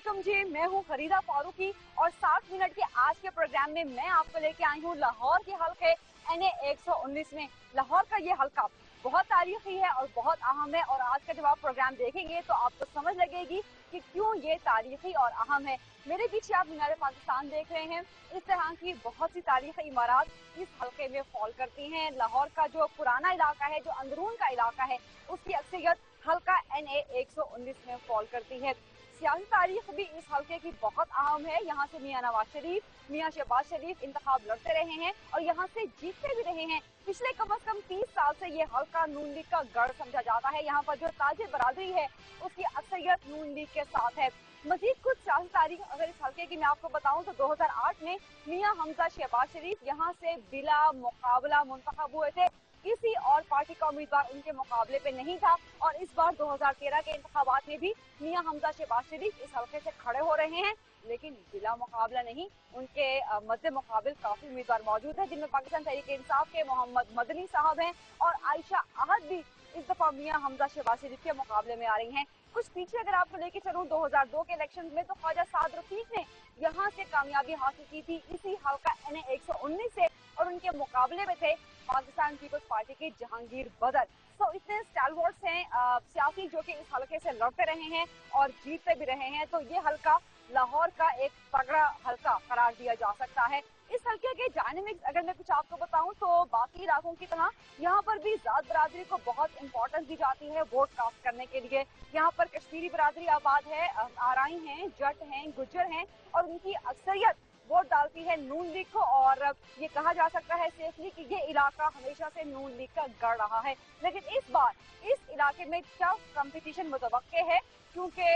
अस्सलामुअलैकुम जी, मैं हूँ फरीदा फारूकी और 60 मिनट के आज के प्रोग्राम में मैं आपको लेके आई हूँ लाहौर के हल्के NA 119 में। लाहौर का ये हल्का बहुत तारीखी है और बहुत अहम है और आज का जब आप प्रोग्राम देखेंगे तो आपको समझ लगेगी कि क्यों ये तारीखी और अहम है। मेरे पीछे आप मीनार पाकिस्तान देख रहे हैं। इस तरह की बहुत सी तारीखी इमारत इस हल्के में फॉल करती हैं। लाहौर का जो पुराना इलाका है, जो अंदरून का इलाका है, उसकी अक्सरियत हल्का NA 119 में फॉल करती है। सियासी तारीख भी इस हल्के की बहुत अहम है। यहाँ से मियां नवाज शरीफ, मियां शहबाज शरीफ इंतखाब लड़ते रहे हैं और यहाँ से जीतते भी रहे हैं। पिछले कम से कम 30 साल से ये हल्का नून लीग का गढ़ समझा जाता है। यहाँ पर जो ताजे बरादरी है उसकी अक्सरियत नून लीग के साथ है। मजीद कुछ सियासी तारीख अगर इस हल्के की मैं आपको बताऊं तो 2008 में मियां हमजा शहबाज शरीफ यहाँ से बिला मुकाबला मुंतखब हुए थे। किसी और पार्टी का उम्मीदवार उनके मुकाबले पे नहीं था और इस बार 2013 के इंतखाबात में भी मियां हमजा शहबाज शरीफ इस हल्के से खड़े हो रहे हैं, लेकिन बिला मुकाबला नहीं, उनके मद्दे मुकाबिल काफी उम्मीदवार मौजूद हैं, जिनमें पाकिस्तान तहरीक इंसाफ के मोहम्मद मदनी साहब हैं और आयशा अहद भी इस दफा मियां हमजा शहबाज शरीफ के मुकाबले में आ रही हैं। कुछ पीछे अगर आपको लेके चलूं 2002 के इलेक्शन में तो ख्वाजा साद रफीक ने यहाँ से कामयाबी हासिल की थी इसी हल्का NA 119 से और उनके मुकाबले में थे पाकिस्तान पीपल्स पार्टी के जहांगीर बदर। तो इतने स्टैलवर्ड्स हैं सियासी जो कि इस हल्के से लड़ते रहे हैं और जीतते भी रहे हैं, तो ये हल्का लाहौर का एक तगड़ा हल्का करार दिया जा सकता है। इस हल्के के डायनेमिक्स अगर मैं कुछ आपको बताऊं तो बाकी इलाकों की तरह यहाँ पर भी जात बरादरी को बहुत इंपॉर्टेंस दी जाती है वोट कास्ट करने के लिए। यहाँ पर कश्मीरी बरादरी आबाद है, आराई हैं, जट हैं, गुज्जर हैं और उनकी अक्सरियत वोट डालती है नून लीग को और ये कहा जा सकता है सेफली कि ये इलाका हमेशा से नून लीग का गढ़ रहा है। लेकिन इस बार इस इलाके में टफ कंपटीशन मुतवक्के है क्योंकि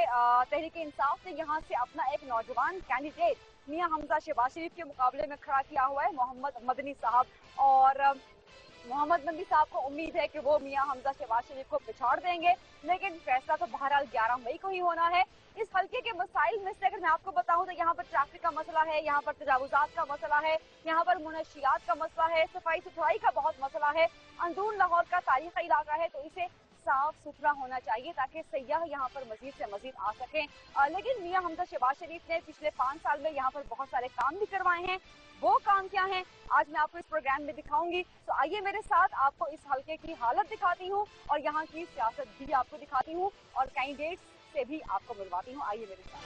तहरीक इंसाफ ने यहाँ से अपना एक नौजवान कैंडिडेट मियां हमजा शहबाज शरीफ के मुकाबले में खड़ा किया हुआ है, मोहम्मद मदनी साहब, और मोहम्मद मदनी साहब को उम्मीद है कि वो मियां हमजा शहबाज शरीफ को पिछाड़ देंगे, लेकिन फैसला तो बहरहाल 11 मई को ही होना है। इस हल्के के मसाइल में से अगर मैं आपको बताऊं तो यहाँ पर ट्रैफिक का मसला है, यहाँ पर तजावुजात का मसला है, यहाँ पर मुनशियात का मसला है, सफाई सुथराई का बहुत मसला है। अंदरून लाहौर का तारीखी इलाका है तो इसे साफ सुथरा होना चाहिए ताकि सयाह यहाँ पर मजीद से मजीद आ सकें। लेकिन मियां हमजा शहबाज शरीफ ने पिछले 5 साल में यहाँ पर बहुत सारे काम भी करवाए हैं। वो काम क्या है आज मैं आपको इस प्रोग्राम में दिखाऊंगी। तो आइए मेरे साथ आपको इस हल्के की हालत दिखाती हूँ और यहाँ की सियासत भी आपको दिखाती हूँ और कैंडिडेट्स से भी आपको मिलवाती हूँ। आइए मेरे साथ।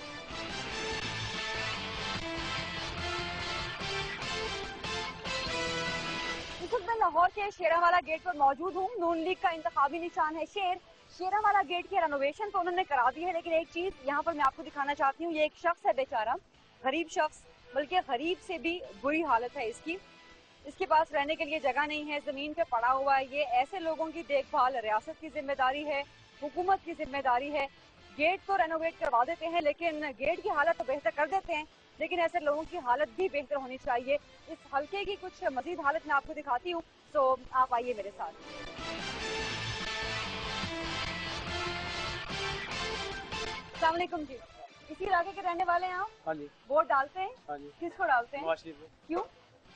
इस वक्त मैं लाहौर के शेरावाला गेट पर मौजूद हूँ। नून लीग का इंतखाबी निशान है शेर। शेरावाला गेट की रेनोवेशन तो उन्होंने करा दी है, लेकिन एक चीज यहाँ पर मैं आपको दिखाना चाहती हूँ। ये एक शख्स है बेचारा, गरीब शख्स, बल्कि गरीब से भी बुरी हालत है इसकी। इसके पास रहने के लिए जगह नहीं है, जमीन पे पड़ा हुआ है। ये ऐसे लोगों की देखभाल रियासत की जिम्मेदारी है, हुकूमत की जिम्मेदारी है। गेट तो रेनोवेट करवा देते हैं लेकिन गेट की हालत तो बेहतर कर देते हैं, लेकिन ऐसे लोगों की हालत भी बेहतर होनी चाहिए। इस हल्के की कुछ मजीद हालत मैं आपको दिखाती हूँ, तो आप आइए मेरे साथ। अस्सलाम वालेकुम जी, इसी इलाके के रहने वाले हैं आप? हाँ जी। वोट डालते हैं? हाँ जी। किसको डालते हैं? नवाज शरीफ को। क्यों?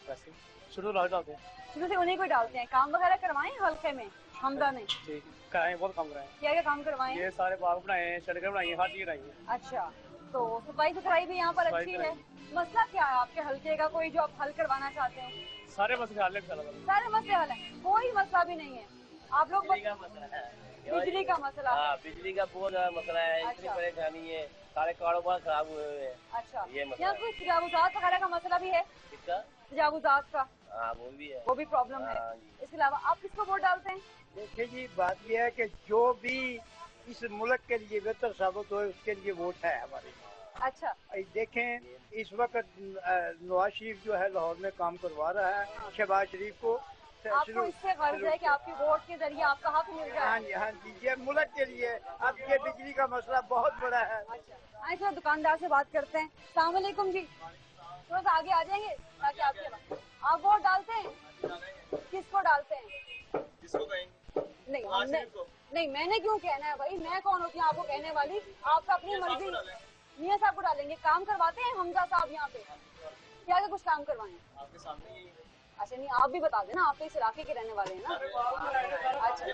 वैसे शुरू से डालते हैं। शुरू से उन्हीं को डालते हैं। काम वगैरह करवाए हल्के में हमजा ने? ठीक कराए, बहुत काम कराए। क्या क्या काम करवाए? ये सारे बाग बनाए हैं, सड़कें बनाई हैं, हर चीज बनाई है। अच्छा, तो सफाई सुथराई भी यहाँ पर अच्छी है। मसला क्या है आपके हल्के का, कोई जो आप हल करवाना चाहते हैं? सारे मसले हल है, सारे मसले हल है, कोई मसला भी नहीं है। आप लोग बिजली का मसला है। बिजली का बहुत ज्यादा मसला है। इतनी परेशानी है, सारे कारोबार खराब हुए हुए हैं। अच्छा, ये यहाँ कोई तजावुजात वगैरह का मसला भी है? किसका? तजावुजात का। हाँ, वो भी है, वो भी प्रॉब्लम है। इसके अलावा आप किसको वोट डालते हैं? देखिए जी, बात यह है कि जो भी इस मुल्क के लिए बेहतर साबित हो उसके लिए वोट है हमारे। अच्छा, देखें इस वक्त नवाज शरीफ जो है लाहौर में काम करवा रहा है शहबाज शरीफ को। आपको इससे गर्ज है कि आपकी वोट के जरिए आपका हक मिल जाए? हाँ जी, हाँ जी, ये मुल्क के लिए। अब ये बिजली का मसला बहुत बड़ा है। अच्छा, आइए थोड़ा दुकानदार से बात करते हैं। अस्सलाम वालेकुम जी, थोड़ा सा आगे आ जाएंगे ताकि आपके आप वोट डालते हैं? किसको डालते हैं? नहीं, मैंने क्यों कहना है भाई, मैं कौन होती हूँ आपको कहने वाली? आपका अपनी मर्जी। मियां साहब को डालेंगे। काम करवाते हैं हमजा साहब यहाँ पे? क्या कुछ काम करवाए आपके सामने? अच्छा, नहीं आप भी बता देना, आप तो इस इलाके के रहने वाले हैं ना। अच्छा,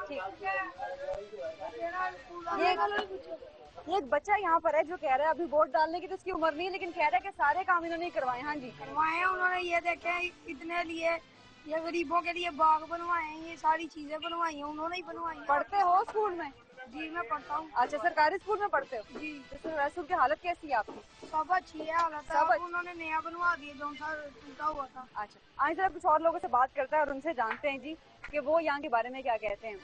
ठीक। ये ये एक बच्चा यहाँ पर है जो कह रहा है अभी वोट डालने की तो उसकी उम्र नहीं है, लेकिन कह रहा है कि सारे काम इन्होंने ही करवाए। हाँ जी, करवाए हैं उन्होंने, ये देखे इतने लिए, ये गरीबों के लिए बाग बनवाए हैं, ये सारी चीजें बनवाई हैं उन्होंने ही बनवाई हैं। पढ़ते हो स्कूल में? जी मैं पढ़ता हूँ। अच्छा, सरकारी स्कूल में पढ़ते हो? जी। तो सरकारी स्कूल की हालत कैसी है आपकी? सब अच्छी है हालत, सब अब उन्होंने नया बनवा दिया जो सा टूटा हुआ था। अच्छा, आइए जरा कुछ और लोगों से बात करते हैं और उनसे जानते हैं जी कि वो यहाँ के बारे में क्या कहते हैं।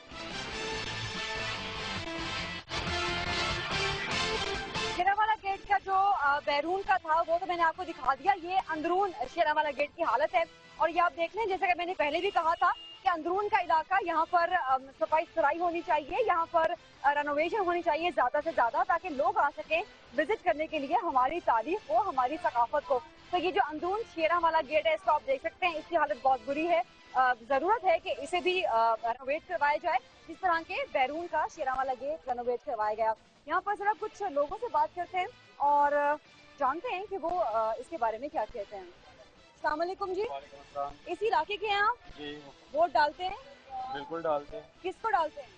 शेरावाला गेट का जो बैरून का था वो तो मैंने आपको दिखा दिया। ये अंदरून शेरावाला गेट की हालत है और ये आप देख लें, जैसा कि मैंने पहले भी कहा था कि अंदरून का इलाका, यहाँ पर सफाई सुथराई होनी चाहिए, यहाँ पर रेनोवेशन होनी चाहिए ज्यादा से ज्यादा, ताकि लोग आ सकें विजिट करने के लिए हमारी तारीख को, हमारी सकाफत को। तो ये जो अंदरून शेरावाला गेट है इसको आप देख सकते हैं, इसकी हालत बहुत बुरी है। जरूरत है कि इसे भी रेनोवेट करवाया जाए, जिस तरह के बैरून का शेरावाला गेट रेनोवेट करवाया गया। यहाँ पर जरा कुछ लोगों से बात करते हैं और जानते हैं कि वो इसके बारे में क्या कहते हैं। अस्सलाम वालेकुम जी, इस इलाके के हैं आप? जी वोट डालते हैं? बिल्कुल डालते हैं। किसको डालते हैं?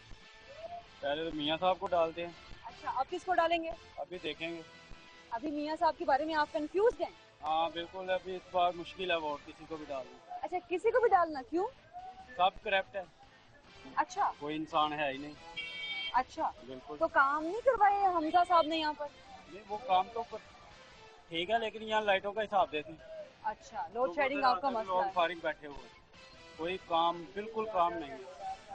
पहले तो मियाँ साहब को डालते हैं। अच्छा, अब किसको डालेंगे? अभी देखेंगे। अभी मियाँ साहब के बारे में आप कंफ्यूज हैं? हाँ बिल्कुल, अभी इस बार मुश्किल है वोट किसी को भी डालना। अच्छा, किसी को भी डालना, क्यों? सब करप्ट है, अच्छा कोई इंसान है ही नहीं। अच्छा, बिल्कुल। तो काम नहीं करवाए हमजा साहब ने यहाँ पर? नहीं, वो काम तो ठीक है, लेकिन यहाँ लाइटों का हिसाब देते हैं। अच्छा, लोड शेडिंग आपका मसला है। फारिग बैठे हुए, कोई काम, बिल्कुल काम नहीं।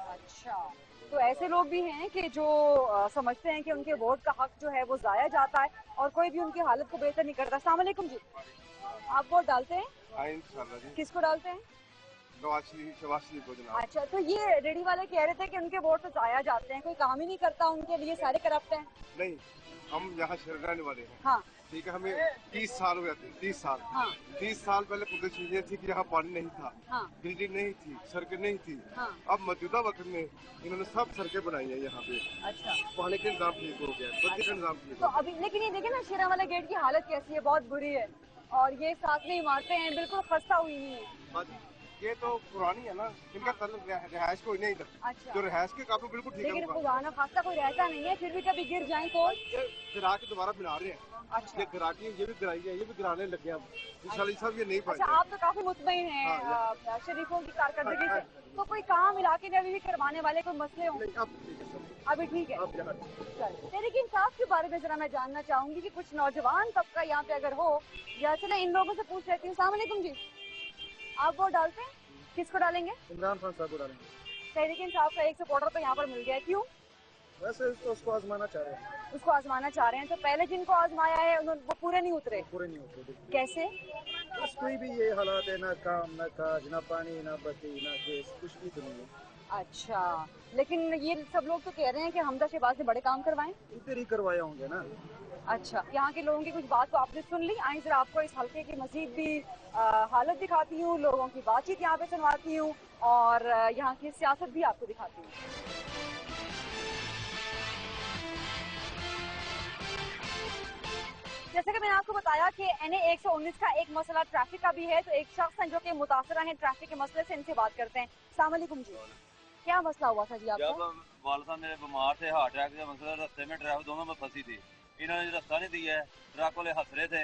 अच्छा, तो ऐसे लोग भी हैं कि जो समझते हैं कि उनके वोट का हक जो है वो जाया जाता है और कोई भी उनकी हालत को बेहतर नहीं करता। अस्सलाम वालेकुम जी, आप वोट डालते हैं? हाँ इंशाल्लाह जी। किसको डालते हैं? शहबाज शरीफ को जनाब। अच्छा, तो ये रेडी वाले कह रहे थे कि उनके वोट तो जाया जाते हैं, कोई काम ही नहीं करता उनके लिए, सारे करप्ट हैं। नहीं, हम यहाँ शहर रहने वाले हैं। हाँ ठीक है, हमें 30 साल हो गए थे। 30 साल। हाँ 30 साल पहले कुछ चीजें थी कि यहाँ पानी नहीं था, हाँ बिजली नहीं थी, सड़कें नहीं थी। हाँ। अब मौजूदा वक्त में इन्होंने सब सड़कें बनाई है यहाँ पे। अच्छा, पानी का इंतजाम ठीक हो गया, बत्ती का इंतजाम ठीक तो हो अभी लेकिन ये देखे ना शेरावाला गेट की हालत कैसी है, बहुत बुरी है और ये साथ में इमारतें हैं, बिल्कुल खस्ता हुई नहीं है। गया। ये तो पुरानी है ना, इनका तल्लुक रिहायश कोई नहीं था। अच्छा, जो रिहायश के काबू बिल्कुल ठीक लेकिन है। पुराना खासा कोई रहता नहीं है, फिर भी कभी गिर जाए तो। गिरा के दोबारा बना रहे हैं। अच्छा ये गिरा के ये भी गिराई है, ये भी गिराने लगे अब इंशाल्लाह सब ये नहीं अच्छा, पाएंगे। आप तो काफी मुतमईन हैं शरीफों की कारकर्दगी से। तो कोई काम इलाके में अभी भी करवाने वाले कोई मसले हों? नहीं, अब ठीक है सब। अभी ठीक है। अब यहाँ तहरीक इंसाफ के बारे में जरा मैं जानना चाहूंगी कि कुछ नौजवान तबका यहाँ पे अगर हो, या चले इन लोगों से पूछ लेती हूँ। अस्सलाम वालेकुम जी, आप वोट डालते हैं? किसको डालेंगे? इमरान खान साहब को डालेंगे। तहरीक इंसाफ का एक सपोर्टर तो यहाँ पर मिल गया है, क्यों? वैसे उसको आजमाना चाह रहे हैं। उसको आजमाना चाह रहे हैं, तो पहले जिनको आजमाया है वो पूरे नहीं उतरे, पूरे नहीं होते बिल्कुल। कैसे? बस कोई भी ये हालात है, ना काम, ना काज, ना पानी, ना बत्ती, ना गैस, कुछ भी तो नहीं है। अच्छा, लेकिन ये सब लोग तो कह रहे हैं कि हमजा शहबाज ने बड़े काम करवाए। इधर ही करवाए होंगे ना। अच्छा, यहाँ के लोगों की कुछ बात तो आपने सुन ली। आइए जरा आपको इस हल्के की मजीद भी हालत दिखाती हूँ, लोगों की बातचीत यहाँ पे सुनवाती हूँ और यहाँ की सियासत भी आपको दिखाती हूँ। जैसे कि मैंने आपको बताया कि NA 119 का एक मसला ट्रैफिक का भी है, तो एक शख्स हैं जो कि मुतासरा हैं ट्रैफिक के मसले से, इनसे बात करते हैं। अस्सलाम वालेकुम जी, क्या मसला हुआ था जी आपको? जब वालदा मेरे बीमार थे, हार्ट अटैक का मसला, रास्ते में ट्रैफिक दोनों में फंसी थी। इन्होंने रास्ता नहीं दिया है, ट्रक वाले हंस रहे थे,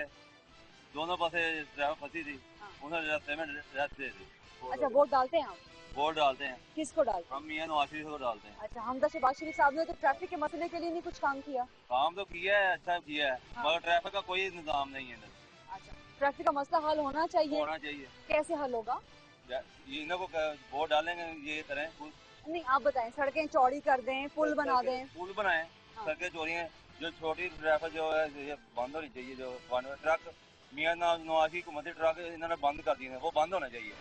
दोनों पासे ड्राइवर फंसी थी, उन्होंने रास्ते में रेस्ट दे दी। अच्छा, वोट डालते हैं आप? वोट डालते हैं। किसको डालते हैं? हम मियां नवाज शरीफ को डालते हैं। अच्छा, हमजा शहबाज शरीफ साहब ने तो ट्रैफिक के मसले के लिए नहीं कुछ काम किया? काम तो किया है, अच्छा किया है, हाँ। मगर ट्रैफिक का कोई इंतजाम नहीं है इधर। अच्छा, ट्रैफिक का मसला हल होना चाहिए। होना चाहिए। कैसे हल होगा? इन्हों को वोट डालेंगे, ये करें, नहीं, आप बताएं, सड़कें चौड़ी कर दें, पुल बना दें। पुल बनाए, हाँ। सड़कें चोरी हैं, जो छोटी ट्रैफिक जो है ये बंद होनी चाहिए। जो ट्रक मियां नवाज की हुकूमती ट्रक इन्होंने बंद कर दिए हैं, वो बंद होना चाहिए।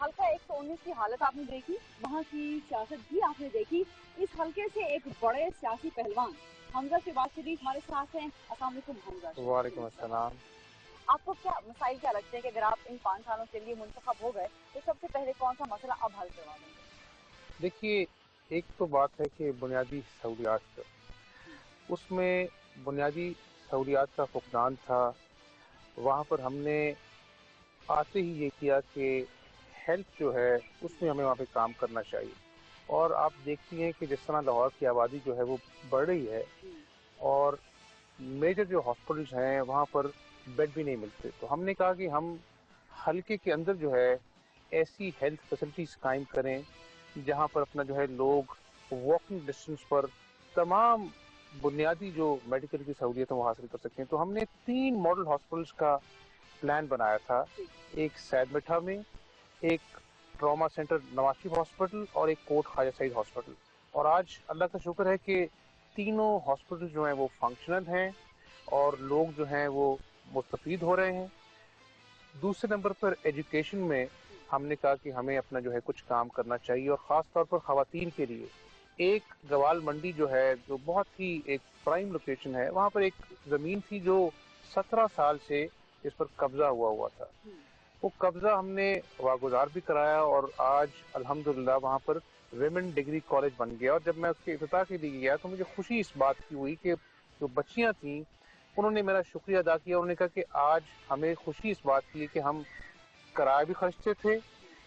हल्का 119 की हालत आपने देखी, वहाँ की सियासत भी आपने देखी। इस हल्के से एक बड़े सियासी पहलवान हमजा शहबाज शरीफ हमारे साथ हैं। अस्सलाम वालेकुम हमजा। वालेकुम अस्सलाम। आपको क्या मसाइल क्या लगते हैं कि अगर आप इन 5 सालों के लिए मुंतखब हो गए तो सबसे पहले कौन सा मसला अब हल करवा देंगे? देखिए, एक तो बात है कि बुनियादी सहूलियात, उसमें बुनियादी सहूलियात का फुकदान था। वहाँ पर हमने आते ही ये किया कि हेल्थ जो है उसमें हमें वहाँ पे काम करना चाहिए। اور آپ دیکھتی ہیں کہ جس طرح لاہور کی آبادی جو ہے وہ بڑھ رہی ہے اور میجر جو ہاسپٹلس ہیں وہاں پر بیڈ بھی نہیں ملتے، تو ہم نے کہا کہ ہم حلقے کے اندر جو ہے ایسی ہیلتھ فیسلٹیز قائم کریں جہاں پر اپنا جو ہے لوگ واکنگ ڈسٹینس پر تمام بنیادی جو میڈیکل کی سہولیت ہے وہ حاصل کر سکتے ہیں۔ تو ہم نے 3 ماڈل ہاسپٹلس کا پلان بنایا تھا، ایک سید مٹھا میں، ایک trauma centre Nawaz Sharif hospital اور ایک کوٹ خواجہ سعید ہاسپٹل، اور آج اللہ کا شکر ہے کہ تینوں ہاسپٹل جو ہیں وہ فنکشنل ہیں اور لوگ جو ہیں وہ مستفید ہو رہے ہیں۔ دوسرے نمبر پر ایجوکیشن میں ہم نے کہا کہ ہمیں اپنا جو ہے کچھ کام کرنا چاہیے، اور خاص طور پر خواتین کے لیے ایک گوال منڈی جو ہے جو بہت ہی ایک پرائم لوکیشن ہے، وہاں پر ایک زمین تھی جو 17 سال سے اس پر قبضہ ہوا تھا، وہ قبضہ ہم نے واگزار بھی کرایا اور آج الحمدللہ وہاں پر ویمن ڈگری کالج بن گیا۔ اور جب میں اس کے افتتاح کے لیے گیا تو مجھے خوشی اس بات کی ہوئی کہ جو بچیاں تھیں انہوں نے میرا شکریہ ادا کیا، انہوں نے کہا کہ آج ہمیں خوشی اس بات کی ہے کہ ہم کرایہ بھی خرچتے تھے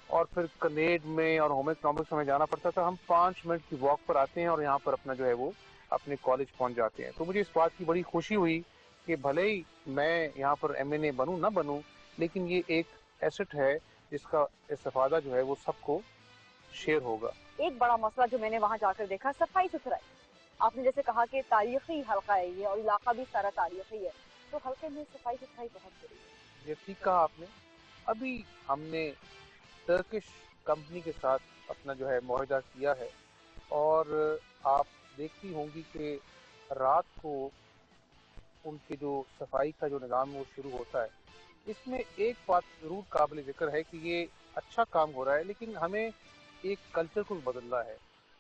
اور پھر کنیڈ میں اور ہوم اکنامکس میں جانا پڑتا تھا، ہم 5 منٹ کی واک پر آتے ہیں اور یہاں پر اپنا جو ہے وہ اپنے کالج پہنچ جاتے ہیں۔ تو مجھے اس بات کی بڑی خوشی ہوئی کہ بھلے ہی میں یہاں پر MNA بنوں نہ بنوں، لیکن یہ ایک ایسٹ ہے جس کا استفادہ جو ہے وہ سب کو شیئر ہوگا۔ ایک بڑا مسئلہ جو میں نے وہاں جا کر دیکھا، صفائی ستھرائی۔ آپ نے جیسے کہا کہ تاریخی حلقہ ہے یہ اور علاقہ بھی سارا تاریخی ہے، تو حلقے میں صفائی ستھرائی بہت ضروری ہے۔ یہ ٹھیک کہا آپ نے، ابھی ہم نے ٹرکش کمپنی کے ساتھ اپنا جو ہے معاہدہ کیا ہے، اور آپ دیکھتی ہوں گی کہ رات کو ان کے جو صفائی کا جو نظام ہے وہ شروع ہوتا ہے۔ اس میں ایک بات ضرور قابل ذکر ہے کہ یہ اچھا کام ہو رہا ہے، لیکن ہمیں ایک کلچر کو بدلنا ہے۔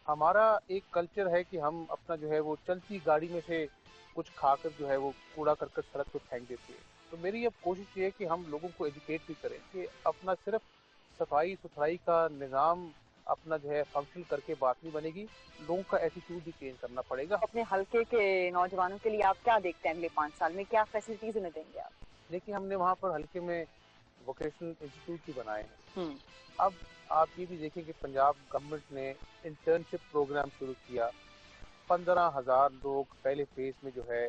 ہمارا ایک کلچر ہے کہ ہم اپنا جو ہے وہ چلتی گاڑی میں سے کچھ کھا کر جو ہے وہ کوڑا کرکٹ سڑک پہ پھینک دیتے ہیں۔ تو میری اب کوشش یہ ہے کہ ہم لوگوں کو ایجوکیٹ بھی کریں کہ اپنا صرف صفائی ستھرائی کا نظام اپنا جو ہے فنکشن کر کے بات نہیں بنے گی، لوگوں کا ایٹیٹیوڈ بھی چینج کرنا پڑے گا۔ اپنے حلقے کے نوجوانوں کے لیے آپ کیا دیکھتے ہیں اگلے 5 سال میں، کیا فیسلٹیز انہیں دیں گے آپ؟ دیکھیے ہم نے وہاں پر حلقے میں ووکیشنل انسٹیٹیوٹ بھی بنائے ہیں۔ اب آپ یہ بھی دیکھیں کہ پنجاب گورنمنٹ نے انٹرنشپ پروگرام شروع کیا، 15,000 لوگ پہلے فیز میں جو ہے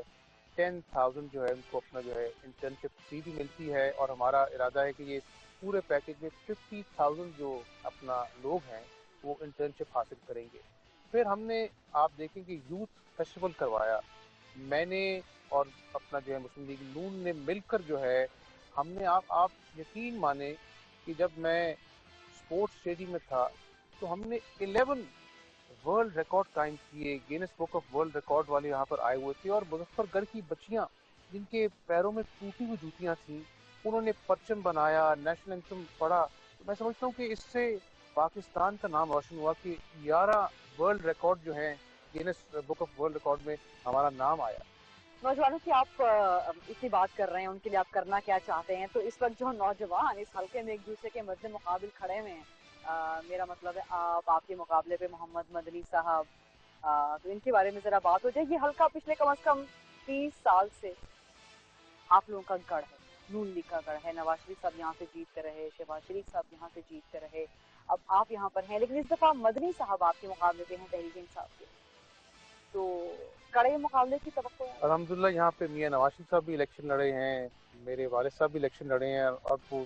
10,000 جو ہے ان کو اپنا جو ہے انٹرنشپ فی بھی ملتی ہے، اور ہمارا ارادہ ہے کہ یہ پورے پیکج میں 50,000 جو اپنا لوگ ہیں وہ انٹرنشپ حاصل کریں گے۔ پھر ہم نے آپ دیکھیں کہ یوتھ فیسٹیول کروایا، میں نے اور اپنا جو ہے مسلم لیگ نون نے مل کر جو ہے ہم نے آپ یقین مانیں کہ جب میں اسپورٹس اسٹیڈیم میں تھا تو ہم نے 11 ورلڈ ریکارڈ قائم کیے، grains book of world record والے یہاں پر آئے ہوئے تھے، اور مظفر گڑھ کی بچیاں جن کے پیروں میں ٹوٹی ہوئی جوتیاں تھیں انہوں نے پرچم بنایا، نیشنل اینتھم پڑھا۔ تو میں سمجھتا ہوں کہ اس سے پاکستان کا نام روشن ہوا کہ 11 ورلڈ ریکارڈ جو ہیں grains book of world record میں ہمارا نام آیا۔ نوجوانوں کی آپ اتنی بات کر رہے ہیں، ان کے لیے آپ کرنا کیا چاہتے ہیں؟ تو اس وقت جو نوجوان اس حلقے میں ایک دوسرے کے مد مقابل کھڑے ہوئے ہیں، میرا مطلب ہے آپ کے مقابلے پہ محمد مدنی صاحب، تو ان کے بارے میں ذرا بات ہو جائے۔ یہ حلقہ پچھلے کم از کم 30 سال سے آپ لوگوں کا گڑھ ہے، نون لیگ کا گڑھ ہے، نواز شریف صاحب یہاں سے جیتتے رہے، شہباز شریف صاحب یہاں سے جیتتے رہے، اب آپ یہاں پر ہیں، لیکن اس دفعہ مدنی صاحب آپ کے مقابلے پہ ہیں تحریک انصاف کے، تو کڑے مقابلے کی توقع ہے؟ الحمدللہ یہاں پہ میاں نواز شریف صاحب بھی الیکشن لڑے ہیں، میرے والد صاحب بھی الیکشن لڑے ہیں، اور وہ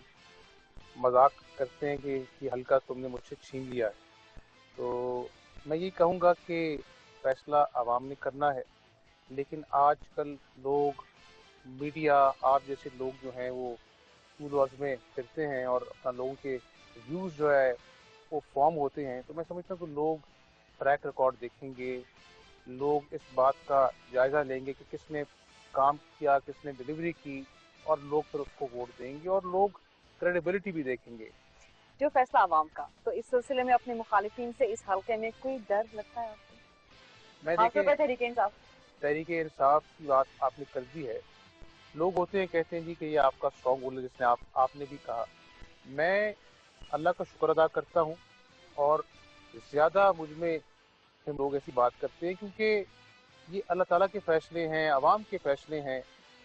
مذاق کرتے ہیں کہ یہ حلقہ تم نے مجھ سے چھین لیا ہے۔ تو میں یہ کہوں گا کہ فیصلہ عوام نے کرنا ہے، لیکن آج کل لوگ میڈیا آپ جیسے لوگ جو ہیں وہ طول و عرض میں پھرتے ہیں اور اپنا لوگوں کے ویوز جو ہے وہ فارم ہوتے ہیں، تو میں سمجھتا ہوں کہ لوگ ٹریک ریکارڈ دیکھیں گے، لوگ اس بات کا جائزہ لیں گے کہ کس نے کام کیا، کس نے ڈیلیوری کی، اور لوگ پھر اس کو ووٹ دیں گے، اور لوگ کریڈیبلٹی بھی دیکھیں گے۔ جو فیصلہ عوام کا، تو اس سلسلے میں اپنے مخالفین سے اس حلقے میں کوئی ڈر لگتا ہے آپ کو؟ میں خاص طور پر دیکھیں تحریک انصاف کی بات آپ نے کر دی ہے، لوگ ہوتے ہیں کہتے ہیں جی کہ یہ آپ کا اسٹرانگ ہولڈ ہے، جس نے آپ نے بھی کہا، میں اللہ کا شکر ادا کرتا ہوں، اور زیادہ مجھ میں لوگ ایسی بات کرتے ہیں کیونکہ یہ اللہ تعالیٰ کے فیصلے ہیں، عوام کے فیصلے ہیں،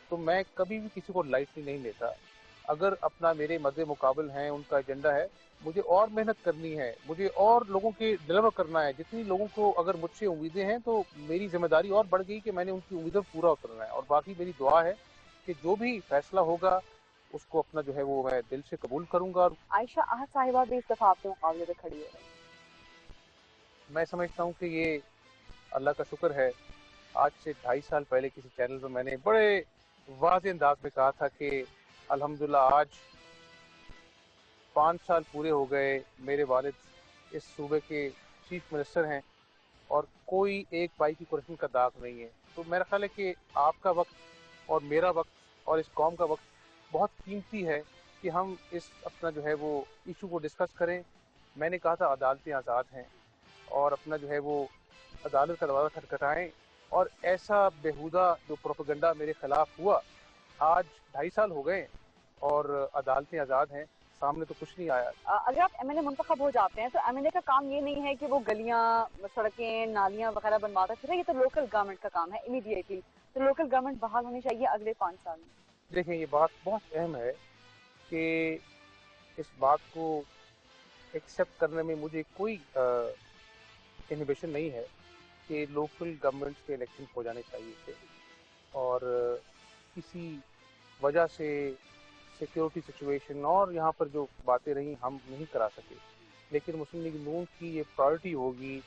تو میں کبھی بھی کسی کو لائٹلی نہیں لیتا۔ अगर अपना मेरे मद्दे मुकाबल हैं, उनका एजेंडा है, मुझे और मेहनत करनी है, मुझे और लोगों के डिलीवर करना है। जितनी लोगों को अगर मुझसे उम्मीदें हैं तो मेरी जिम्मेदारी और बढ़ गई कि मैंने उनकी उम्मीदों पर पूरा उतरना है। और बाकी मेरी दुआ है कि जो भी फैसला होगा उसको अपना जो है वो मैं दिल से कबूल करूंगा। आयशा आहत साहिबा भी इस दफा आपके मुकाबले पे खड़ी है। मैं समझता हूँ कि ये अल्लाह का शुक्र है। आज से 2.5 साल पहले किसी चैनल पर मैंने बड़े वाज़ेह अंदाज में कहा था कि अल्हम्दुलिल्लाह आज 5 साल पूरे हो गए, मेरे वालिद इस सूबे के चीफ मिनिस्टर हैं और कोई एक भाई की करप्शन का दाग नहीं है। तो मेरा ख्याल है कि आपका वक्त और मेरा वक्त और इस कौम का वक्त बहुत कीमती है कि हम इस अपना जो है वो इशू को डिस्कस करें। मैंने कहा था अदालतें आज़ाद हैं और अपना जो है वो अदालत का दरवाज़ा खटखटाएं, और ऐसा बेहुदा जो प्रोपेगेंडा मेरे खिलाफ हुआ, आज 2.5 साल हो गए और अदालतें आज़ाद हैं, सामने तो कुछ नहीं आया। अगर आप एमएनए मुंतखब हो जाते हैं तो एमएनए का काम ये नहीं है कि वो गलियां, सड़कें, नालियां वगैरह बनवाता फिर, ये तो लोकल गवर्नमेंट का काम है इमीडिएटली। तो लोकल गवर्नमेंट बहाल होनी चाहिए अगले 5 साल में। देखें, ये बात बहुत अहम है कि इस बात को एक्सेप्ट करने में मुझे कोई इनहिबिशन नहीं है कि लोकल गवर्नमेंट्स के इलेक्शन हो जाने चाहिए थे, और किसी वजह से सिक्योरिटी सिचुएशन और यहाँ पर जो बातें रही हम नहीं करा सके। लेकिन मुस्लिम लीग नून की ये प्रायोरिटी होगी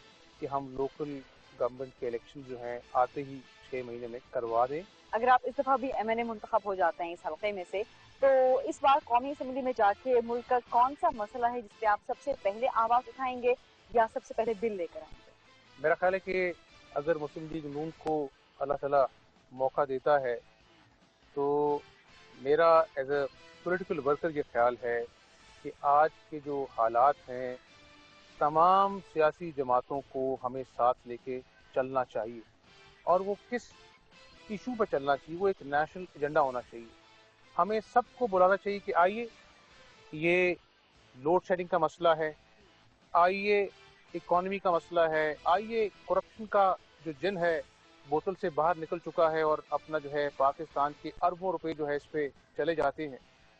कि हम लोकल गवर्नमेंट के इलेक्शन जो हैं आते ही 6 महीने में करवा दें। अगर आप इस दफा भी एमएनए मुंतखब हो जाते हैं इस हल्के में से, तो इस बार कौमी असम्बली में जाके मुल्क का कौन सा मसला है जिस पे आप सबसे पहले आवाज उठाएंगे या सबसे पहले बिल लेकर आएंगे? मेरा ख्याल है कि अगर मुस्लिम लीग नून को अल्लाह ताला मौका देता है तो मेरा एज ए पॉलिटिकल वर्कर ये ख्याल है कि आज के जो हालात हैं, तमाम सियासी जमातों को हमें साथ लेके चलना चाहिए, और वो किस इशू पर चलना चाहिए, वो एक नेशनल एजेंडा होना चाहिए। हमें सबको बुलाना चाहिए कि आइए, ये लोड शेडिंग का मसला है, आइए इकॉनमी का मसला है, आइए करप्शन का जो जिन है बोतल से बाहर निकल चुका है और अपना जो है पाकिस्तान के अरबों रुपए जो है इस पे चले जाते हैं,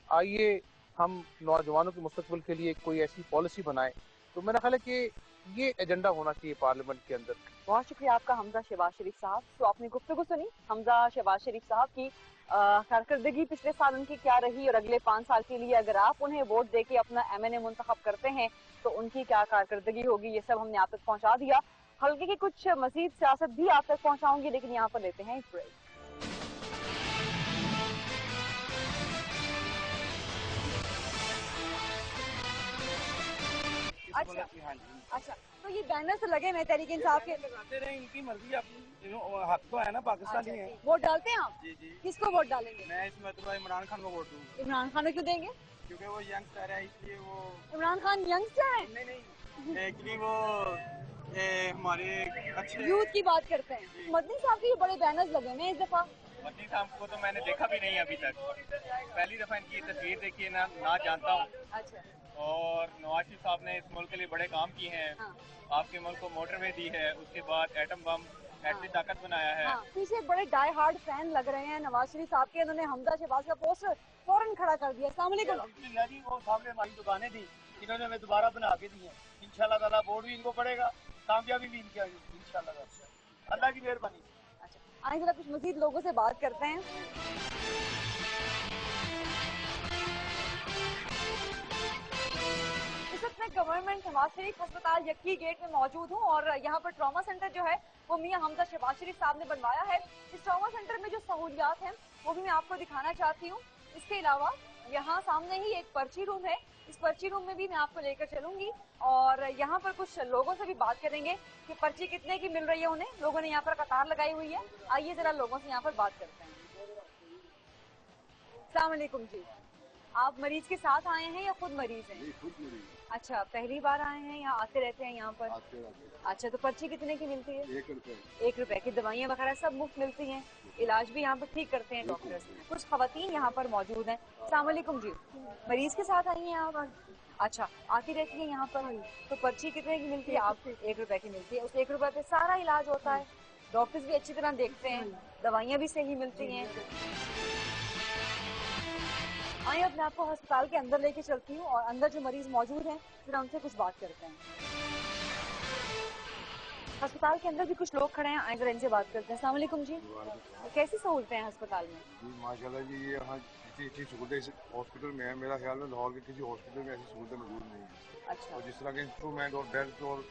आइए हम नौजवानों के मुस्तकबिल के लिए कोई ऐसी पॉलिसी बनाएं। तो मेरा ख्याल है कि ये एजेंडा होना चाहिए पार्लियामेंट के अंदर। बहुत शुक्रिया आपका हमजा शहबाज शरीफ साहब। तो आपने गुफ्तगू सुनी हमजा शहबाज शरीफ साहब की कारकर्दगी पिछले साल उनकी क्या रही और अगले 5 साल के लिए अगर आप उन्हें वोट दे के अपना एमएनए मुंतखब करते हैं तो उनकी क्या कारकर्दगी होगी, ये सब हमने आप तक पहुंचा दिया। हल्के की कुछ मजीद सियासत भी आप तक पहुंचाऊंगी, लेकिन यहाँ पर लेते हैं एक ब्रेक। अच्छा, तो ये बैनर्स लगे हैं तहरीक इंसाफ के, लगाते रहे, इनकी मर्जी, अपनी हक तो है ना, पाकिस्तानी है। वोट डालते हैं आप? जी जी। किसको वोट डालेंगे? मैं इस मरतबा इमरान खान को वोट दूंगा। इमरान खान को क्यों देंगे? क्योंकि वो यंगस्टर है, इसलिए वो। इमरान खान यंगस्टर है? नहीं, एक्चुअली वो हमारे अच्छे यूथ की बात करते हैं। मदनी साहब के बड़े बैनर्स लगे हैं इस दफा। मदनी साहब को तो मैंने देखा भी नहीं अभी तक, पहली दफा इनकी तस्वीर देखी है ना जानता हूँ। अच्छा। और नवाज शरीफ साहब ने इस मुल्क के लिए बड़े काम किए हैं। हाँ। आपके मुल्क को मोटरवे दी है, उसके बाद एटम बम, एटमी ताकत बनाया है। हाँ, पीछे बड़े डाई हार्ड फैन लग रहे हैं नवाज शरीफ साहब के। इन्होंने हमजा शहबाज का पोस्टर फौरन खड़ा कर दिया। अस्सलाम वालेकुम। अल्हम्दुलिल्लाह जी, वो सामने हमारी दुकानें थी, इन्होंने हमें दोबारा बना के दी है। इंशाल्लाह ताला वोट भी इनको पड़ेगा, कामयाबी भी इनकी आएगी इंशाल्लाह ताला। अल्लाह की मेहरबानी। अच्छा, आइए जरा कुछ मजीद लोगों से बात करते हैं। इस वक्त मैं गवर्नमेंट नवाज शरीफ अस्पताल यक्की गेट में मौजूद हूँ और यहाँ पर ट्रॉमा सेंटर जो है वो मियां हमजा शहबाज शरीफ साहब ने बनवाया है। इस ट्रॉमा सेंटर में जो सहूलियात हैं वो भी मैं आपको दिखाना चाहती हूँ। इसके अलावा यहाँ सामने ही एक पर्ची रूम है, इस पर्ची रूम में भी मैं आपको लेकर चलूंगी और यहाँ पर कुछ लोगों से भी बात करेंगे कि पर्ची कितने की मिल रही है उन्हें। लोगों ने यहाँ पर कतार लगाई हुई है, आइए जरा लोगों से यहाँ पर बात करते हैं। अस्सलाम वालेकुम जी, आप मरीज के साथ आए हैं या खुद मरीज हैं? खुद मरीज। अच्छा, पहली बार आए हैं या आते रहते हैं यहाँ पर? अच्छा, तो पर्ची कितने की मिलती है? 1 रुपए। 1 रुपए की। दवाइयाँ वगैरह सब मुफ्त मिलती हैं, इलाज भी यहाँ पर ठीक करते हैं डॉक्टर्स। कुछ खवातीन यहाँ पर मौजूद हैं। अस्सलाम वालेकुम जी, मरीज के साथ आई हैं आप? अच्छा, आती रहती है यहाँ पर? तो पर्ची कितने की मिलती है? आप 1 रुपए की मिलती है। उस 1 रुपए पे सारा इलाज होता है, डॉक्टर्स भी अच्छी तरह देखते हैं, दवाइयाँ भी सही मिलती हैं। आइए अपने आपको अस्पताल के अंदर लेके चलती हूँ और अंदर जो मरीज मौजूद हैं फिर उनसे कुछ बात करते हैं। अस्पताल के अंदर भी कुछ लोग खड़े हैं, आए जरा इनसे बात करते हैं। अस्सलाम वालेकुम जी, कैसी सहूलतें हैं अस्पताल में? जी माशाल्लाह जी, ये यहाँ अच्छी सहूलतें इस हॉस्पिटल में है। मेरा ख्याल में लाहौर के किसी हॉस्पिटल में ऐसी सहूलतें मौजूद नहीं है। अच्छा। और जिस तरह के इंस्ट्रूमेंट और बेड्स और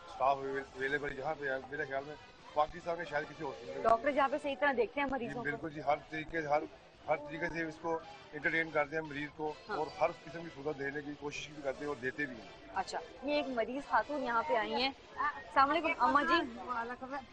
स्टाफ अवेलेबल यहाँ पे है, मेरे ख्याल में पाकिस्तान में शायद किसी हॉस्पिटल डॉक्टर जहाँ पे सही तरह देखते हैं मरीजों को? बिल्कुल जी, हर तरीके से इसको एंटरटेन करते हैं मरीज को। हाँ। और हर किस्म की सहूलत देने की कोशिश भी करते हैं और देते भी हैं। अच्छा, ये एक मरीज खातून यहाँ पे आई हैं। अस्सलाम वालेकुम अम्मा जी।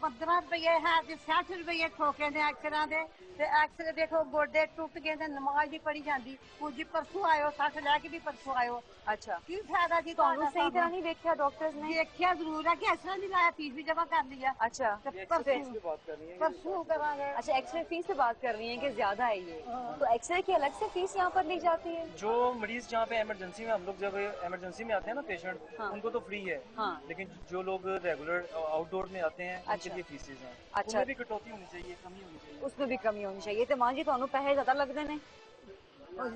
15 रुपये है 60 रुपये ठोके ने एक्सरे दे ते एक्सरे देखो गोडे टुट गए, नमाज भी पढ़ी जाती। जी परसों आयो 60 लैके भी परसों आयो। अच्छा, की फायदा जी? तो सही तरह नहीं देखा डॉक्टर्स ने? देखिया जरूर है कि एक्सरे नहीं लाया, फीस भी जमा कर लिया। अच्छा, परसों करांगे। अच्छा, एक्सरे फीस से बात कर रही है कि ज्यादा है ये, तो एक्सरे की अलग से फीस यहाँ पर ली जाती है? जो मरीज जहाँ पे इमरजेंसी में, हम लोग जब इमरजेंसी में आते हैं ना पेशेंट, हाँ। उनको तो फ्री है। हाँ। लेकिन जो लोग रेगुलर आउटडोर में आते हैं, उनके लिए फीसेज हैं। अच्छा, उसमें भी कटौती होनी चाहिए, कमी होनी चाहिए। उसमें भी कमी होनी चाहिए। तो मां जी तो पैसे ज्यादा लगते हैं?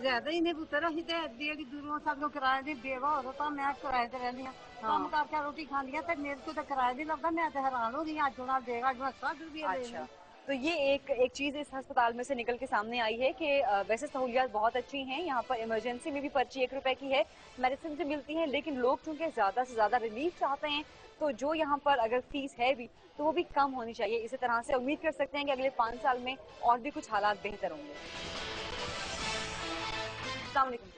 ज्यादा ही नहीं पुत्र, असीं ते एडी दूरों सब लोग किराए दी बेवा हो तो मैं किराए ते रहंदी हां। काम करके रोटी खांदी हां ते मेरे को तो किराया नहीं लगता। मैं तो हैरान हो गई, अज उन्हां देगा अज 60 रुपये। अच्छा, तो ये एक चीज़ इस अस्पताल में से निकल के सामने आई है कि वैसे सहूलियात बहुत अच्छी हैं यहाँ पर। इमरजेंसी में भी पर्ची 1 रुपए की है, मेडिसिन भी मिलती है, लेकिन लोग चूंकि ज़्यादा से ज़्यादा रिलीफ चाहते हैं तो जो यहाँ पर अगर फीस है भी तो वो भी कम होनी चाहिए। इसी तरह से उम्मीद कर सकते हैं कि अगले 5 साल में और भी कुछ हालात बेहतर होंगे। अस्सलाम वालेकुम,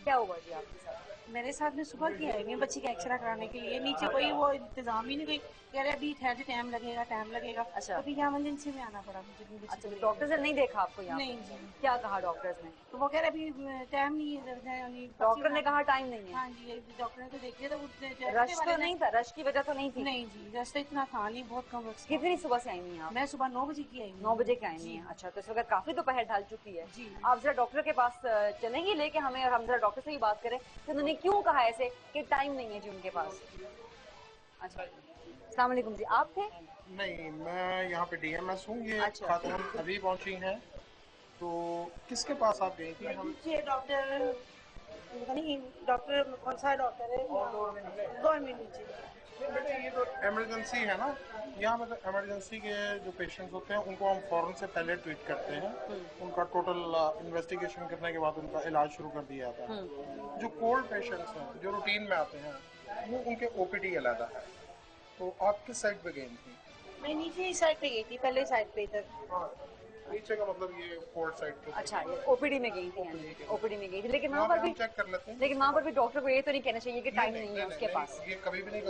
क्या हुआ जी आपके साथ? मेरे साथ में सुबह की आई हुई बच्ची का एक्सरे कराने के लिए, नीचे कोई वो इंतजाम ही नहीं, कोई कह रहे अभी ठहर के टाइम लगेगा। अच्छा, अभी यहाँ इमरजेंसी में आना पड़ा मुझे। अच्छा, डॉक्टर ने नहीं देखा आपको यहाँ? नहीं जी। क्या कहा डॉक्टर्स ने? तो वो कह रहे अभी टाइम नहीं है। डॉक्टर ने कहा टाइम नहीं है? हाँ जी, डॉक्टर ने तो देख लिया था। रश तो नहीं था? रश की वजह तो नहीं थी? नहीं जी, रश तो इतना था नहीं, बहुत कम रश। कितनी सुबह से आई हुई हैं आप? मैं सुबह 9 बजे की आई हूँ। 9 बजे की आई हैं। अच्छा, तो इस वक्त काफी दोपहर ढल चुकी है जी। आप जरा डॉक्टर के पास चलेंगी लेके हमें, और हम जरा डॉक्टर से ही बात करें कि उन्होंने क्यों कहा ऐसे कि टाइम नहीं है जी उनके पास। अच्छा, अस्सलाम वालेकुम जी, आप थे? नहीं, मैं यहाँ पे डीएमएस हूँ। ये अच्छा। खातून अभी पहुँची हैं, तो किसके पास आप गई थी? हम डॉक्टर कौन सा डॉक्टर है? गवर्नमेंट। ये तो इमरजेंसी है ना, यहाँ पे तो इमरजेंसी के जो पेशेंट्स होते हैं उनको हम फौरन से पहले ट्रीट करते हैं। उनका टोटल इन्वेस्टिगेशन करने के बाद उनका इलाज शुरू कर दिया जाता है। जो कोल्ड पेशेंट्स हैं जो रूटीन में आते हैं वो उनके ओपीडी अलग है। तो आप किस साइड पे गई थी? मैं नीचे ही साइड पे गई थी, पहले साइड पे इधर। हाँ, नीचे का मतलब ये कोल्ड साइड पे। अच्छा, ये ओपीडी में गई थी? ओपीडी में गई थी, लेकिन वहाँ पर भी चेक कर लेते हैं। लेकिन वहाँ पर भी डॉक्टर को ये तो नहीं कहना चाहिए कि टाइम नहीं है उसके पास। ये कभी भी नहीं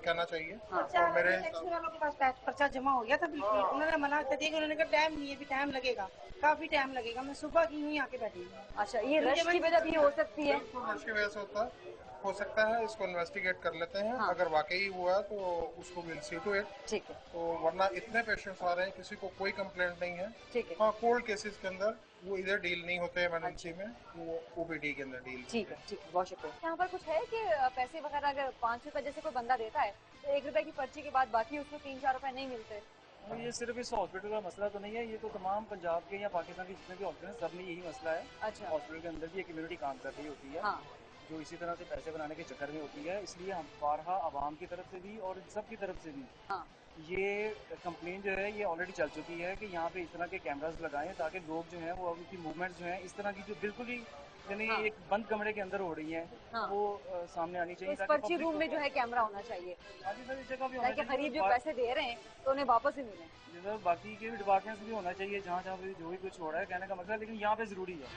कहना चाहिए। और मेरे वालों के पास पर्चा जमा हो गया था, बिल्कुल उन्होंने मना कर दिया कि उन्होंने कहा टाइम नहीं है, भी टाइम लगेगा, काफी टाइम लगेगा। मैं सुबह की हुई आके बैठी हूँ। अच्छा, ये रश की वजह भी हो सकती है? रश की वजह से हो सकता है, इसको इन्वेस्टिगेट कर लेते हैं। हाँ। अगर वाकई हुआ तो उसको विल सी टू इट। ठीक है। तो वरना इतने पेशेंट्स आ रहे हैं, किसी को कोई कंप्लेंट नहीं है। ठीक है। हाँ, कोल्ड केसेस के अंदर वो इधर डील नहीं होते इमरजेंसी में, वो ओपीडी के अंदर डील। ठीक है, ठीक है, बहुत शुक्रिया। यहाँ पर कुछ है कि पैसे वगैरह अगर 5 रुपए जैसे कोई बंदा देता है तो 1 रुपए की पर्ची के बाद बाकी उसको 3-4 रुपए नहीं मिलते? ये सिर्फ इस हॉस्पिटल का मसला तो नहीं है, ये तो तमाम पंजाब के या पाकिस्तान के जितने भी हॉस्पिटल हैं सब में यही मसला है। अच्छा। हॉस्पिटल के अंदर भी एक कम्युनिटी काम कर रही होती है। हाँ। जो इसी तरह से पैसे बनाने के चक्कर में होती है, इसलिए हम बारहा आवाम की तरफ से भी और सब की तरफ से भी हाँ। ये कंप्लेन जो है ये ऑलरेडी चल चुकी है कि यहाँ पे इस तरह के कैमरास लगाएं ताकि लोग जो हैं वो उनकी मूवमेंट्स जो हैं इस तरह की जो बिल्कुल ही यानी हाँ। एक बंद कमरे के अंदर हो रही है हाँ। वो सामने आनी चाहिए। इस पर्ची रूम में जो है कैमरा होना चाहिए ताकि खरीद जो पैसे दे रहे हैं तो उन्हें वापस ही मिले। बाकी के भी डिपार्टमेंट्स भी होना चाहिए जहाँ जहाँ पे जो भी कुछ हो रहा है, कहने का मतलब, लेकिन यहाँ पे जरूरी है।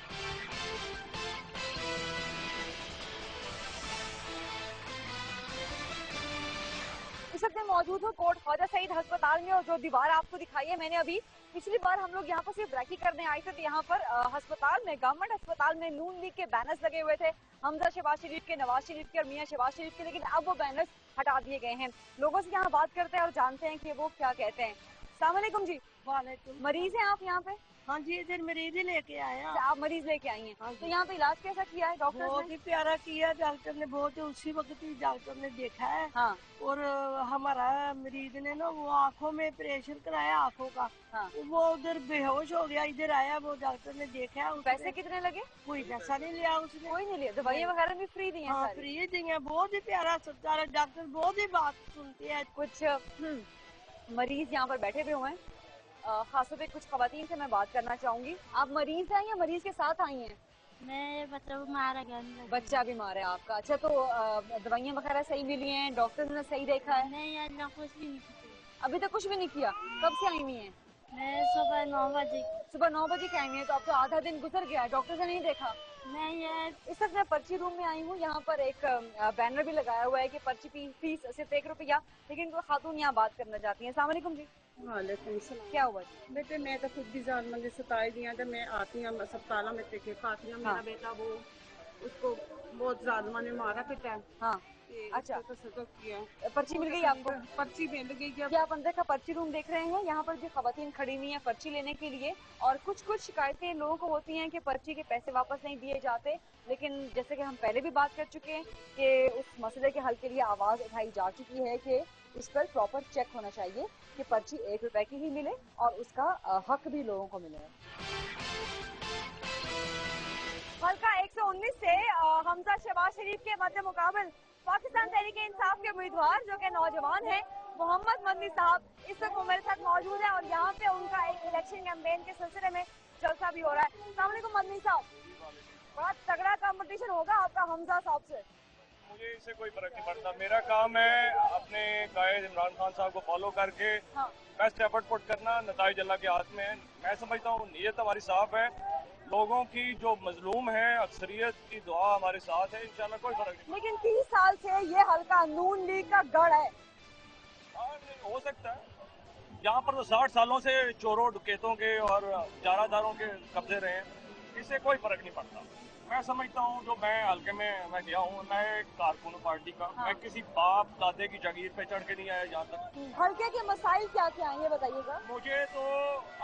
इस वक्त मैं मौजूद हूँ कोट ख्वाजा सईद अस्पताल में, और जो दीवार आपको दिखाई है मैंने अभी, पिछली बार हम लोग यहाँ पर सिर्फ ब्रेकी करने आए थे तो यहाँ पर अस्पताल में, गवर्नमेंट अस्पताल में नून लीग के बैनर्स लगे हुए थे, हमजा शहबाज शरीफ के, नवाज शरीफ के और मियां शहबाज शरीफ के, लेकिन अब वो बैनर्स हटा दिए गए हैं। लोगों से यहाँ बात करते हैं और जानते हैं कि वो क्या कहते हैं। अस्सलाम वालेकुम जी। वालेकुम। मरीज हैं आप यहाँ पे? हाँ जी, इधर मरीज ही लेके आए हैं। आप मरीज लेके आई हैं। तो यहाँ पे इलाज कैसा किया है डॉक्टर? बहुत ही प्यारा किया डॉक्टर ने, बहुत उसी वक्त ही डॉक्टर ने देखा है। हाँ। और हमारा मरीज ने ना वो आंखों में प्रेशर कराया आंखों का। हाँ। वो उधर बेहोश हो गया, इधर आया, वो डॉक्टर ने देखा। पैसे कितने लगे? कोई पैसा नहीं लिया उसने। कोई नहीं लिया? दवाइयाँ वगैरह भी फ्री दी हैं? हाँ, फ्री दी हैं। बहुत ही प्यारा सरकार है, डॉक्टर बहुत ही बात सुनते हैं। कुछ मरीज यहाँ पर बैठे हुए हुए हैं, खासतौर पे कुछ खवातीन से मैं बात करना चाहूंगी। आप मरीज हैं या मरीज के साथ आई हैं? मैं बच्चा बीमार है। बच्चा बीमार है आपका? अच्छा, तो दवाइयाँ वगैरह सही मिली हैं? डॉक्टर ने सही देखा है? नहीं यार, कुछ भी नहीं किया। अभी तक कुछ भी नहीं किया? कब से आई हुई हैं? मैं सुबह 9 बजे। सुबह 9 बजे की आई हुई हैं, तो अब तो आधा दिन गुजर गया है, डॉक्टर से नहीं देखा? नहीं यार। इस वक्त मैं पर्ची रूम में आई हूँ। यहाँ पर एक बैनर भी लगाया हुआ है कि पर्ची फीस सिर्फ 1 रुपया, लेकिन कोई खातून यहाँ बात करना चाहती हैं। अस्सलाम वालेकुम जी। वालेकुम सलाम। क्या हुआ जी? बेटे मैं तो खुद भी जान मंदी सताई दिया जब मैं आती हूँ अस्पताल में टेके खाती हूँ। मेरा बेटा वो उसको बहुत जालिमा ने मारा पिटा। हाँ। अच्छा, तो सदक किया। पर्ची मिल गई आपको? पर्ची मिल गई। क्या आप अंदर का पर्ची रूम देख रहे हैं? यहाँ पर जो खवातीन खड़ी हुई हैं पर्ची लेने के लिए, और कुछ शिकायतें लोगों को होती हैं कि पर्ची के पैसे वापस नहीं दिए जाते, लेकिन जैसे कि हम पहले भी बात कर चुके हैं कि उस मसले के हल के लिए आवाज उठाई जा चुकी है कि इस पर प्रॉपर चेक होना चाहिए कि पर्ची 1 रुपए की ही मिले और उसका हक भी लोगों को मिले। हल्का 119 से हमजा शहबाज शरीफ के मध्य मुकाबल पाकिस्तान तहरीक इंसाफ के उम्मीदवार जो कि नौजवान हैं, मोहम्मद मदनी साहब इस वक्त मेरे साथ मौजूद है, और यहाँ पे उनका एक इलेक्शन कैंपेन के सिलसिले में जलसा भी हो रहा है। अस्सलाम वालेकुम मदनी साहब, बड़ा तगड़ा कंपटीशन होगा आपका हमजा साहब से। मुझे इससे कोई फर्क नहीं पड़ता, मेरा काम है अपने कायद इमरान खान साहब को फॉलो करके बेस्ट एफर्ट पुट करना, नताइज अल्लाह के हाथ में है। मैं समझता हूँ नीयत हमारी साफ है, लोगों की जो मजलूम है अक्सरियत की दुआ हमारे साथ है, इंशाल्लाह कोई फर्क नहीं। लेकिन 30 साल से ये हल्का नून लीग का गढ़ है। हो सकता है, यहाँ पर तो 60 सालों से चोरों डुकेतों के और जारादारों के कब्जे रहे हैं, इससे कोई फर्क नहीं पड़ता। मैं समझता हूँ जो मैं हल्के में मैं गया हूँ, मैं एक कारकुन हूँ पार्टी का। मैं किसी बाप दादे की जागीर पे चढ़ के नहीं आया यहाँ तक। हल्के के मसाइल क्या क्या हैं ये बताइएगा। मुझे तो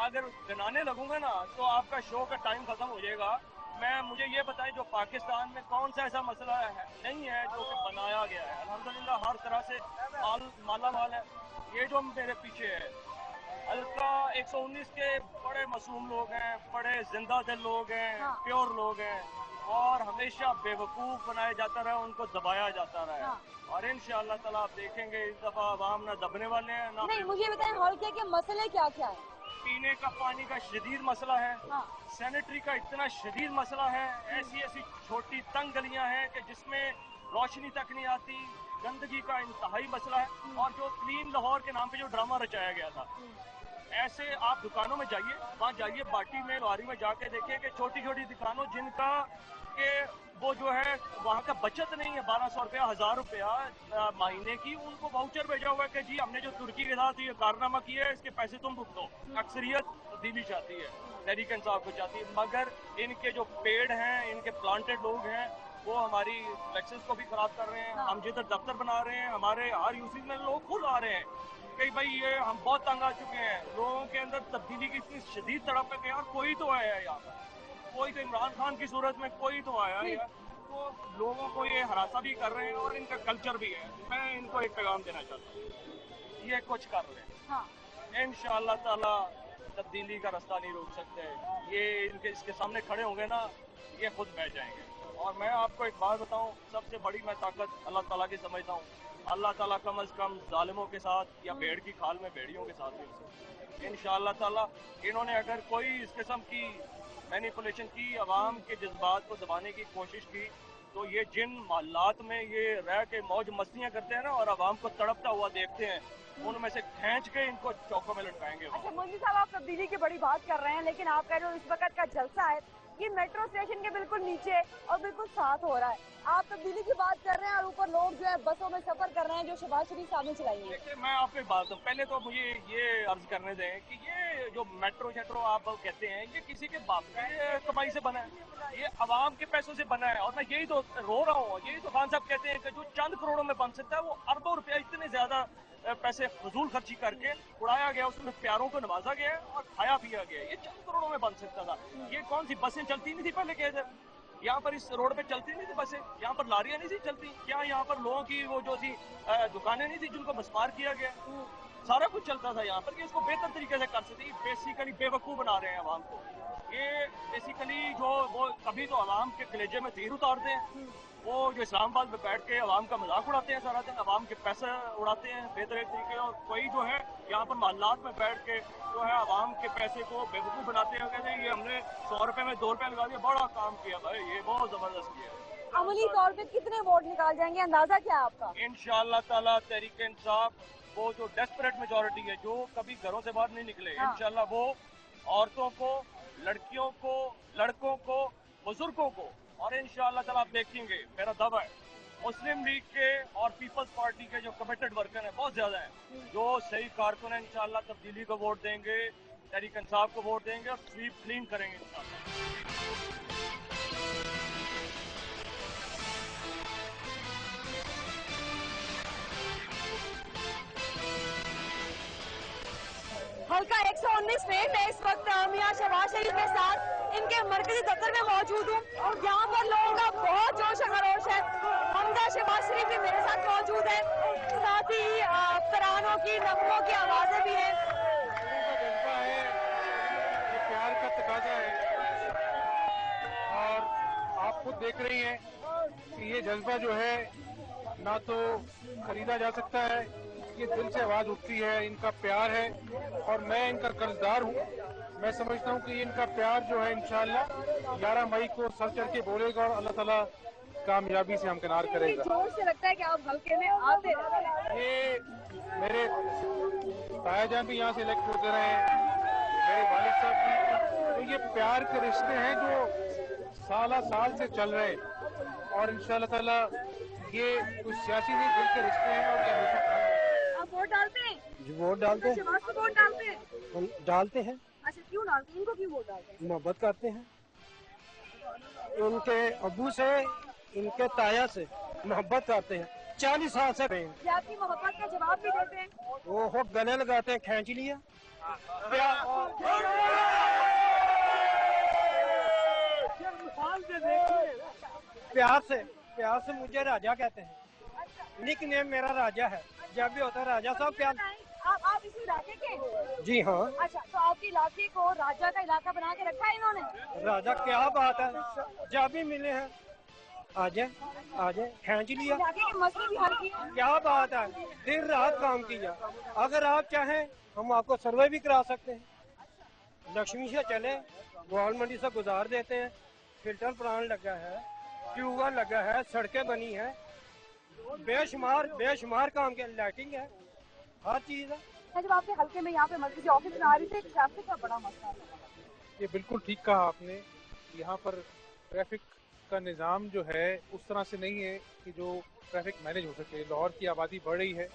अगर गिनाने लगूंगा ना तो आपका शो का टाइम खत्म हो जाएगा। मुझे ये बताएं जो पाकिस्तान में कौन सा ऐसा मसला है नहीं है जो कि बनाया गया है। अल्हम्दुलिल्लाह हर तरह से माला माल है। ये जो मेरे पीछे है हल्का 119 के बड़े मासूम लोग हैं, बड़े जिंदा दिल लोग हैं, प्योर लोग हैं, और हमेशा बेवकूफ बनाया जाता रहा, उनको दबाया जाता रहा। और इंशाअल्लाह ताला आप देखेंगे इस दफा आवाम ना दबने वाले हैं ना। नहीं, मुझे बताएं हल्के के मसले क्या क्या है। पीने का पानी का शदीद मसला है, सैनिटरी का इतना शदीद मसला है, ऐसी ऐसी छोटी तंग गलियां हैं कि जिसमें रोशनी तक नहीं आती, गंदगी का इंतहाई मसला है। और जो क्लीन लाहौर के नाम पे जो ड्रामा रचाया गया था, ऐसे आप दुकानों में जाइए, वहाँ जाइए बाटी में लोहारी में जाके देखिए कि छोटी छोटी दुकानों जिनका के वो जो है वहाँ का बचत नहीं है 1200 रुपया 1000 रुपया महीने की, उनको वाउचर भेजा हुआ है कि जी हमने जो तुर्की के साथ ये कारनामा किया है इसके पैसे तुम भुगतो। अक्सरियत तब्दीली चाहती है, तहरीक इंसाफ को चाहती है, मगर इनके जो पेड़ हैं, इनके प्लांटेड लोग हैं, वो हमारी इलेक्शंस को भी खराब कर रहे हैं। हम जिधर दफ्तर बना रहे हैं, हमारे RUC में लोग खुद आ रहे हैं कि भाई ये हम बहुत तंग आ चुके हैं, लोगों के अंदर तब्दीली की इतनी शदीद तड़प है कि यार कोई तो आया है यहाँ पर, कोई तो इमरान खान की सूरत में कोई तो आया है। तो लोगों को ये हरासा भी कर रहे हैं और इनका कल्चर भी है। मैं इनको एक पैगाम देना चाहता हूँ, ये कुछ कर लें, इंशाअल्लाह ताला तब्दीली का रास्ता नहीं रोक सकते। ये इनके इसके सामने खड़े होंगे ना, ये खुद बह जाएंगे। और मैं आपको एक बात बताऊं, सबसे बड़ी मैं ताकत अल्लाह ताला की समझता हूँ। अल्लाह ताला कम अज कम जालिमों के साथ या भेड़ की खाल में भेड़ियों के साथ भी इंशाअल्लाह ताला इन्होंने अगर कोई इस किस्म की मैनिपुलेशन की, अवाम के जज्बात को दबाने की कोशिश की, तो ये जिन मालात में ये रह के मौज मस्तियाँ करते हैं ना और अवाम को तड़पता हुआ देखते हैं, उनमें से खींच के इनको चौकों में लटकाएंगे। अच्छा मुंशी साहब, आप तब्दीली की बड़ी बात कर रहे हैं, लेकिन आपका जो इस वक्त का जलसा है ये मेट्रो स्टेशन के बिल्कुल नीचे और बिल्कुल साथ हो रहा है। आप तब्दीली की बात कर रहे हैं और ऊपर लोग जो है बसों में सफर कर रहे हैं जो शहबाज शरीफ साहब ने चलाई है। मैं आपको बात हूँ, पहले तो मुझे ये अर्ज करने दें कि ये जो मेट्रो शेट्रो आप कहते हैं, ये किसी के बाप की कमाई से बना है, ये आवाम के पैसों से बना है। और मैं यही तो रो रहा हूँ, यही तो खान साहब कहते हैं कि जो चंद करोड़ों में बन सकता है वो अरबों रुपया इतने ज्यादा पैसे फजूल खर्ची करके उड़ाया गया, उसमें प्यारों को नवाजा गया और खाया पिया गया। ये चंद करोड़ों में बन सकता था। ये कौन सी बसें चलती नहीं थी पहले के इधर, यहाँ पर इस रोड पे चलती नहीं थी बसें, यहाँ पर लारियां नहीं थी चलती, क्या यहाँ पर लोगों की वो जो सी दुकानें नहीं थी जिनको मस्मार किया गया, सारा कुछ चलता था यहाँ पर कि इसको बेहतर तरीके से कर सकते। बेसिकली बेवकूफ़ बना रहे हैं आवाम को। ये बेसिकली जो वो कभी तो आवाम के कलेजे में तीर उतारते हैं, वो जो इस्लामाबाद में बैठ के आवाम का मजाक उड़ाते हैं सारा दिन, आवाम के पैसे उड़ाते हैं बेहतर तरीके, और कोई जो है यहाँ पर मोहल्लात में बैठ के जो है आवाम के पैसे को बेवकूफ़ बनाते हैं, कहते हैं ये हमने 100 रुपये में 2 रुपये लगा दिया, बड़ा काम किया भाई, ये बहुत ज़बरदस्त किया। अमली तौर पे कितने वोट निकाल जाएंगे, अंदाजा क्या है आपका? इंशाअल्लाह ताला तहरीक इंसाफ, वो जो डेस्परेट मेजॉरिटी है जो कभी घरों से बाहर नहीं निकले, इंशाअल्लाह वो औरतों को, लड़कियों को, लड़कों को, बुजुर्गों को, और इंशाअल्लाह ताला आप देखेंगे, मेरा दावा है मुस्लिम लीग के और पीपल्स पार्टी के जो कमिटेड वर्कर हैं बहुत ज्यादा हैं, जो सही कारकुन हैं, इंशाअल्लाह तब्दीली को वोट देंगे, तहरीक इंसाफ को वोट देंगे और स्वीप क्लीन करेंगे इंशाअल्लाह। हल्का 119 में मैं इस वक्त मियां शहबाज शरीफ के साथ इनके मरकजी दफ्तर में मौजूद हूँ और यहाँ पर लोगों का बहुत जोश खरोश है। हमजा शहबाज शरीफ भी मेरे साथ मौजूद है, साथ ही तरानों की, नगमों की आवाजें भी हैं। जज्बा है, ये प्यार का तकाजा है, और आप खुद देख रही हैं कि ये जज्बा जो है ना तो खरीदा जा सकता है, ये दिल से आवाज उठती है, इनका प्यार है और मैं इनका कर्जदार हूँ। मैं समझता हूँ कि इनका प्यार जो है इंशाअल्लाह 11 मई को सर चढ़ के बोलेगा और अल्लाह ताला कामयाबी से हमकिनार करेगा। जोर से लगता है कि आप हल्के में आते रहते हैं। ये मेरे तायाजान भी यहाँ से इलेक्ट होते रहे हैं, मेरे वालिद साहब भी, तो ये प्यार के रिश्ते हैं जो साल से चल रहे हैं और इंशाअल्लाह ताला ये कुछ सियासी नहीं, दिल के रिश्ते हैं और ये हमेशा। आप वोट डालते हैं? जी वोट डालते हैं। शहबाज को वोट डालते हैं? हम डालते हैं। अच्छा, क्यों डालते हैं? इनको क्यों वोट डालते हैं? मोहब्बत करते हैं, इनके अबू से, इनके ताया से मोहब्बत करते हैं, 40 साल से रहे हैं। आपकी मोहब्बत का जवाब भी देते हैं? वो हो गले लगाते हैं, खींच लिया प्यार से मुझे राजा कहते हैं, निक नेम मेरा राजा है, जब भी होता है राजा साहब प्यार। आप इसी इलाके के? जी हाँ। अच्छा, तो आपके इलाके को राजा का इलाका बना के रखा है इन्होंने? राजा क्या बात है, जब भी मिले हैं आ जाए खींच लिया। इलाके के मसले भी हल किए। क्या बात है, दिन रात काम किया। अगर आप चाहें हम आपको सर्वे भी करा सकते हैं, लक्ष्मी से चले, गोल मंडी से गुजार देते हैं, फिल्टर प्लांट लगा है, ट्यूबवेल लगा है, सड़कें बनी है, बेशुमार काम के, लाइटिंग है, हर चीज है। जब आपके हल्के में यहाँ पे मर्कजी ऑफिस में आ रही थी, ट्रैफिक का बड़ा मसला है। ये बिल्कुल ठीक कहा आपने, यहाँ पर ट्रैफिक का निज़ाम जो है उस तरह से नहीं है कि जो ट्रैफिक मैनेज हो सके। लाहौर की आबादी बढ़ रही है,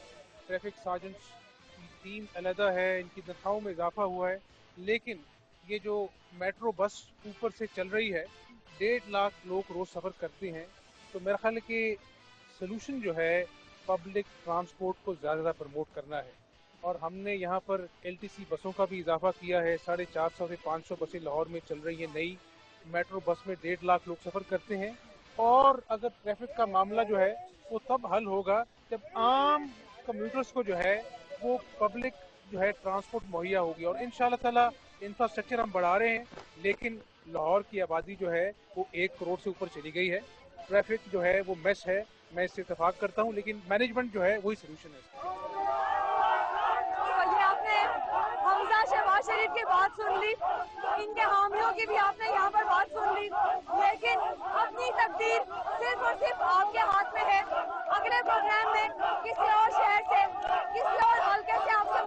ट्रैफिक सार्जेंट्स की टीम अलहदा है, इनकी तनख्वाहों में इजाफा हुआ है, लेकिन ये जो मेट्रो बस ऊपर से चल रही है, 1.5 लाख लोग रोज़ सफ़र करते हैं, तो मेरा ख्याल है कि सलूशन जो है पब्लिक ट्रांसपोर्ट को ज़्यादा प्रमोट करना है। और हमने यहाँ पर LTC बसों का भी इजाफा किया है, 450 से 500 बसें लाहौर में चल रही हैं नई। मेट्रो बस में 1.5 लाख लोग सफ़र करते हैं, और अगर ट्रैफिक का मामला जो है वो तब हल होगा जब आम कम्यूटर्स को जो है वो पब्लिक जो है ट्रांसपोर्ट मुहैया होगी। और इंशाअल्लाह ताला इंफ्रास्ट्रक्चर हम बढ़ा रहे हैं, लेकिन लाहौर की आबादी जो है वो 1 करोड़ से ऊपर चली गई है। ट्रैफिक जो है वो मेस है, मैं इससे इत्तेफाक करता हूँ, लेकिन मैनेजमेंट जो है वही सोल्यूशन है। ये आपने हमजा शहबाज शरीफ की बात सुन ली, इनके हामियों की भी आपने यहाँ पर बात सुन ली, लेकिन अपनी तकदीर सिर्फ और सिर्फ आपके हाथ में है। अगले प्रोग्राम में किसी और शहर से, किसी और हल्के से आपसे